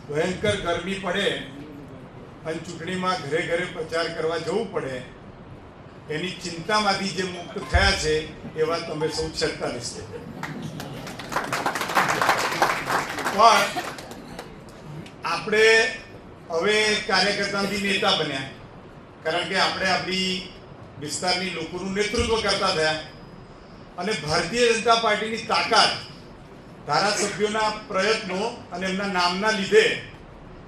ભયંકર ગરમી પડે અને ચૂંટણીમાં ઘરે ઘરે પ્રચાર કરવા જવું પડે એની ચિંતામાંથી જે મુક્ત થયા છે એવા તમે સૌ 46 પણ આપણે હવે કાર્યકર્તાથી નેતા બન્યા, કારણ કે આપણે આપણી વિસ્તારની લોકોનું નેતૃત્વ કરતા થયા અને ભારતીય જનતા પાર્ટીની તાકાત, ધારાસભ્યોના પ્રયત્નો અને એમના નામના લીધે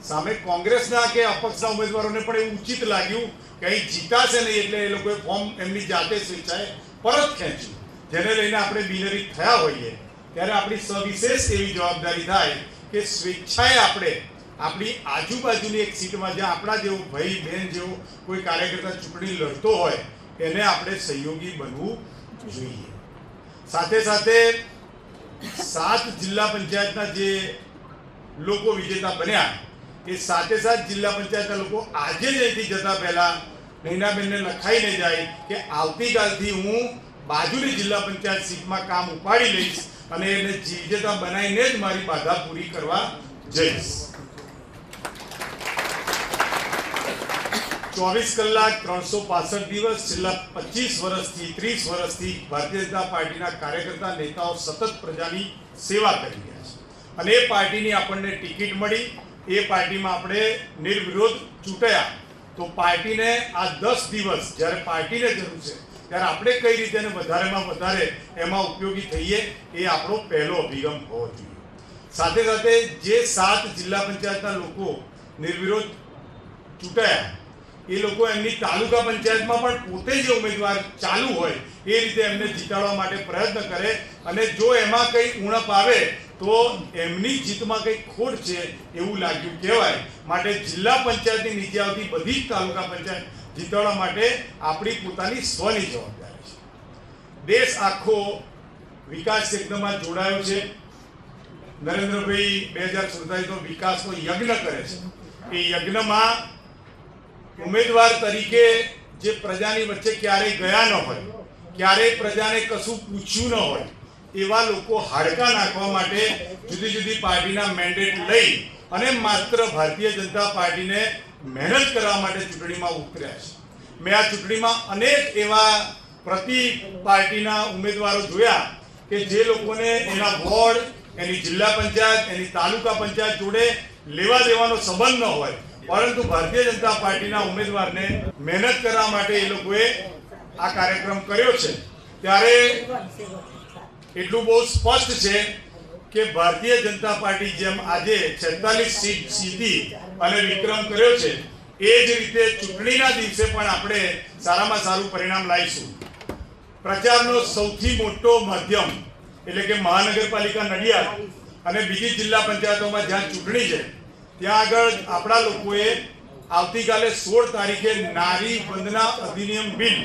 સામે કોંગ્રેસના કે અપક્ષના ઉમેદવારોને પણ એવું ઉચિત લાગ્યું કે અહીં જીતાશે નહીં, એટલે એ લોકોએ ફોર્મ એમની જાતે સ્વેચ્છાએ પરત ખેંચ્યું, જેને લઈને આપણે બિનહરીફ થયા હોઈએ ત્યારે આપણી સવિશેષ એવી જવાબદારી થાય કે સ્વેચ્છાએ આપણે આપણી આજુબાજુની એક સીટમાં જ્યાં આપણા જેવો ભાઈ બહેન જેવો કોઈ કાર્યકર્તા ચૂંટણી લડતો હોય એને આપણે સહયોગી બનવું જોઈએ. સાથે સાથે 7 જિલ્લા પંચાયતના જે લોકો વિજેતા બન્યા એ 7 જિલ્લા પંચાયતના લોકો આજે જ અહીંથી જતા પહેલા નૈનાબેનને લખાઈને જાય કે આવતીકાલથી હું બાજુની જિલ્લા પંચાયત સીટમાં કામ ઉપાડી લઈશ અને એને વિજેતા બનાવીને જ મારી બાધા પૂરી કરવા જઈશ. 24 કલાક 365 દિવસ છેલ્લા 25 વર્ષથી 30 વર્ષથી ભારતીય જનતા પાર્ટીના કાર્યકર્તા નેતાઓ સતત પ્રજાની સેવા કરી રહ્યા છે અને એ પાર્ટીની આપણને ટિકિટ મળી, એ પાર્ટીમાં આપણે નિર્વિરોધ ચૂંટાયા. તો પાર્ટીને આ 10 દિવસ જ્યારે પાર્ટીને જરૂર છે ત્યારે આપણે કઈ રીતે વધારેમાં વધારે એમાં ઉપયોગી થઈએ એ આપણો પહેલો અભિગમ હોવો જોઈએ. સાથે સાથે જે 7 જિલ્લા પંચાયતના લોકો નિર્વિરોધ ચૂંટાયા એ લોકો એમની તાલુકા પંચાયતમાં પણ પોતે જે ઉમેદવાર ચાલુ હોય એ રીતે એમને જીતાડવા માટે પ્રયત્ન કરે અને જો એમાં કંઈ ઉણપ આવે તો એમની જીતમાં કંઈ ખોટ છે એવું લાગ્યું કહેવાય. માટે જિલ્લા પંચાયતની નીચે આવતી બધી જ તાલુકા પંચાયત જીતાડવા માટે આપણી પોતાની સ્વની જવાબદારી છે. દેશ આખો વિકાસ યજ્ઞમાં જોડાયો છે. નરેન્દ્રભાઈ 2047નો વિકાસનો યજ્ઞ કરે છે. એ યજ્ઞમાં ઉમેદવાર તરીકે જે પ્રજાની વચ્ચે ક્યારેય ગયા ન હોય, ક્યારેય પ્રજાને કશું પૂછ્યું ન હોય એવા લોકો હાડકા નાખવા માટે જુદી જુદી પાર્ટીના મેન્ડેટ લઈ અને માત્ર ભારતીય જનતા પાર્ટીને મહેનત કરવા માટે ચૂંટણીમાં ઉતર્યા છે. મેં આ ચૂંટણીમાં અનેક એવા પ્રતિ પાર્ટીના ઉમેદવારો જોયા કે જે લોકોને એના વોર્ડ, એની જિલ્લા પંચાયત, એની તાલુકા પંચાયત જોડે લેવા દેવાનો સંબંધ ન હોય, પરંતુ ભારતીય જનતા પાર્ટીના ઉમેદવારને મહેનત કરવા માટે એ લોકોએ આ કાર્યક્રમ કર્યો છે. ત્યારે એટલું બહુ સ્પષ્ટ છે કે ભારતીય જનતા પાર્ટી જેમ આજે 46 સીટ જીતી અને વિક્રમ કર્યો છે એ જ રીતે ચૂંટણીના દિવસે પણ આપણે સારામાં સારું પરિણામ લાવીશું. પ્રચારનો સૌથી મોટો માધ્યમ એટલે કે મહાનગરપાલિકા નડિયાદ અને બીજી જિલ્લા પંચાયતોમાં જ્યાં ચૂંટણી છે ત્યાં આગળ આપણા લોકોએ આવતીકાલે 16 તારીખે નારી વંદના અધિનિયમ બિલ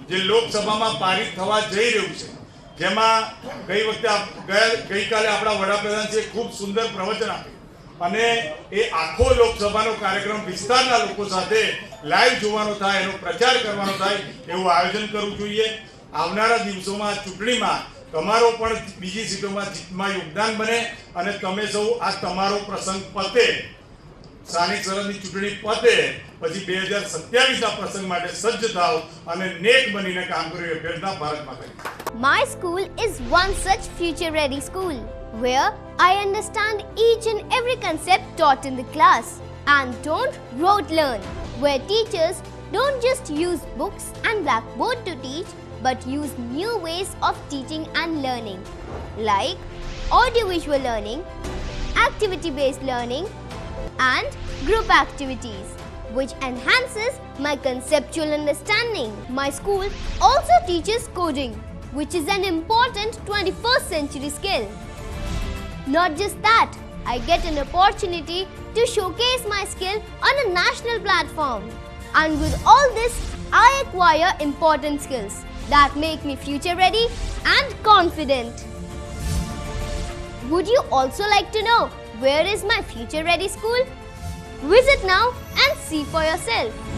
જે લોકસભામાં પારિત થવા જઈ રહ્યું છે, જેમાં ગઈકાલે આપણા વડાપ્રધાનશ્રીએ ખૂબ સુંદર પ્રવચન આપ્યું અને એ આખો લોકસભાનો કાર્યક્રમ વિસ્તારના લોકો સાથે લાઈવ જોવાનો થાય, એનો પ્રચાર કરવાનો થાય એવું આયોજન કરવું જોઈએ. આવનારા દિવસોમાં ચૂંટણીમાં તમારો પણ બીજી સીટોમાં જીતમાં યોગદાન બને અને તમે સૌ આ તમારો પ્રસંગ પતે, સ્થાનિક સ્વરાજની ચૂંટણી પતે પછી 2027ના પ્રસંગ માટે સજ્જ થાવ અને નેક બનીને કામ કરો એ અભ્યર્થના ભારતમાં કરી. My school is one such future-ready school where I understand each and every concept taught in the class and don't rote learn, where teachers don't just use books and blackboard to teach but use new ways of teaching and learning like audiovisual learning, activity-based learning and group activities, which enhances my conceptual understanding. My school also teaches coding, which is an important 21st century skill. Not just that, I get an opportunity to showcase my skill on a national platform. And with all this, I acquire important skills that make me future ready and confident. Would you also like to know where is my future ready school? Visit now and see for yourself.